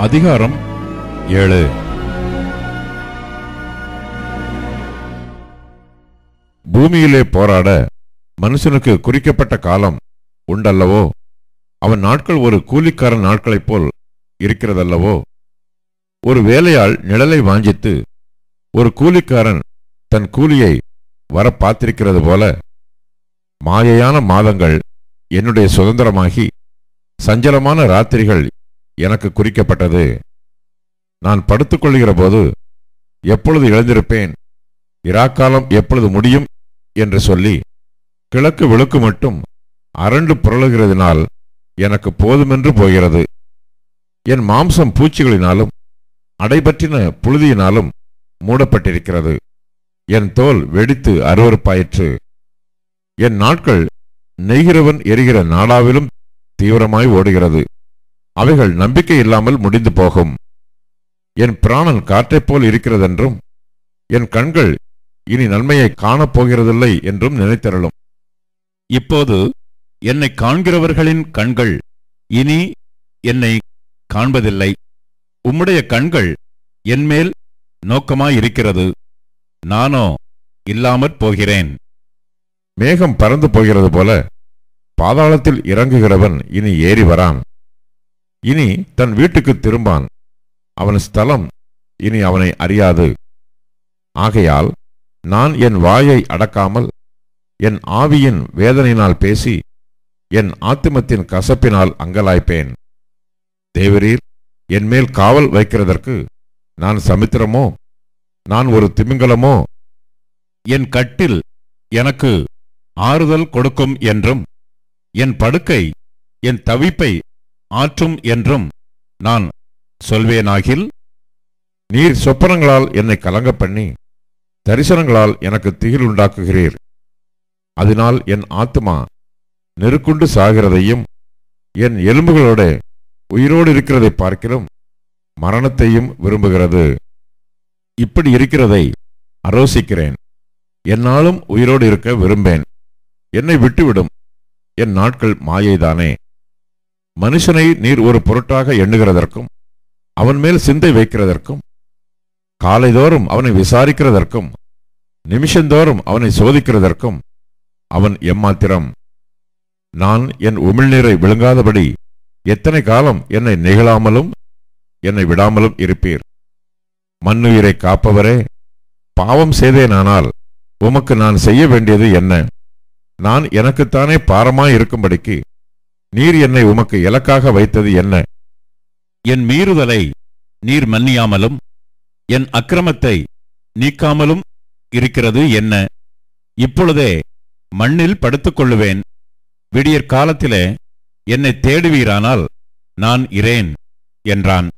அதிகாரம் 7. பூமியிலே போராட மனுஷனுக்கு குறிக்கப்பட்ட காலம் உண்டல்லவோ? அவன் நாட்கள் ஒரு கூலிக்காரன் நாட்களைப் போல் இருக்கிறதல்லவோ? ஒரு வேலையாள் நிழலை வாஞ்சித்து ஒரு கூலிக்காரன் தன் கூலியை வர பார்த்திருக்கிறது போல, மாயையான மாதங்கள் என்னுடைய சுதந்திரமாகி சஞ்சலமான ராத்திரிகள் எனக்கு குறிக்கப்பட்டது. நான் படுத்துக்கொள்கிற போது எப்பொழுது எழுந்திருப்பேன், இராக்காலம் எப்பொழுது முடியும் என்று சொல்லி கிழக்கு விளக்கு மட்டும் அரண்டு புரளுகிறதினால் எனக்கு போதுமென்று போகிறது. என் மாம்சம் பூச்சிகளினாலும் அடைபற்றின புழுதியினாலும் மூடப்பட்டிருக்கிறது. என் தோல் வெடித்து அருவருப்பாயிற்று. என் நாட்கள் நெய்கிறவன் எரிகிற நாடாவிலும் தீவிரமாய் ஓடுகிறது. அவைகள் நம்பிக்கை இல்லாமல் முடிந்து போகும். என் பிராணன் காற்றைப் போல் இருக்கிறதென்றும் என் கண்கள் இனி நன்மையை காணப்போகிறதில்லை என்றும் நினைத்தருளும். இப்போது என்னை காண்கிறவர்களின் கண்கள் இனி என்னை காண்பதில்லை. உம்முடைய கண்கள் என்மேல் நோக்கமாயிருக்கிறது, நானோ இல்லாமற் போகிறேன். மேகம் பறந்து போகிறது போல பாதாளத்தில் இறங்குகிறவன் இனி ஏறி வரான். இனி தன் வீட்டுக்கு திரும்பான். அவன் ஸ்தலம் இனி அவனை அறியாது. ஆகையால் நான் என் வாயை அடக்காமல் என் ஆவியின் வேதனையினால் பேசி என் ஆத்துமத்தின் கசப்பினால் அங்கலாய்ப்பேன். தேவரீர் என்மேல் காவல் வைக்கிறதற்கு நான் சமுத்திரமோ, நான் ஒரு திமிங்கலமோ? என் கட்டில் எனக்கு ஆறுதல் கொடுக்கும் என்றும் என் படுக்கை என் தவிப்பை ஆற்றும் என்றும் நான் சொல்வேனாகில், நீர் சொப்பனங்களால் என்னை கலங்க பண்ணி தரிசனங்களால் எனக்கு திகில் உண்டாக்குகிறீர். அதனால் என் ஆத்துமா நெருக்குண்டு சாகிறதையும் என் எலும்புகளோட உயிரோடு இருக்கிறதை பார்க்கிறோம் மரணத்தையும் விரும்புகிறது. இப்படி இருக்கிறதை அரோசிக்கிறேன். என்னாலும் உயிரோடு இருக்க விரும்பேன். என்னை விட்டுவிடும். என் நாட்கள் மாயைதானே. மனுஷனை நீர் ஒரு பொருட்டாக எண்ணுகிறதற்கும் அவன் மேல் சிந்தை வைக்கிறதற்கும் காலைதோறும் அவனை விசாரிக்கிறதற்கும் நிமிஷந்தோறும் அவனை சோதிக்கிறதற்கும் அவன் எம்மாத்திரம். நான் என் உமிழ்நீரை விழுங்காதபடி எத்தனை காலம் என்னை நெகிழாமலும் என்னை விடாமலும் இருப்பீர்? மண்ணுயிரை காப்பவரே, பாவம் செய்தேனானால் உமக்கு நான் செய்ய வேண்டியது என்ன? நான் எனக்குத்தானே பாரமாய் இருக்கும்படிக்கு நீர் என்னை உமக்கு இலக்காக வைத்தது என்ன? என் மீறுதலை நீர் மன்னியாமலும் என் அக்கிரமத்தை நீக்காமலும் இருக்கிறது என்ன? இப்பொழுதே மண்ணில் படுத்துக்கொள்ளுவேன். விடியற் காலத்திலே என்னை தேடுவீரானால் நான் இரேன் என்றான்.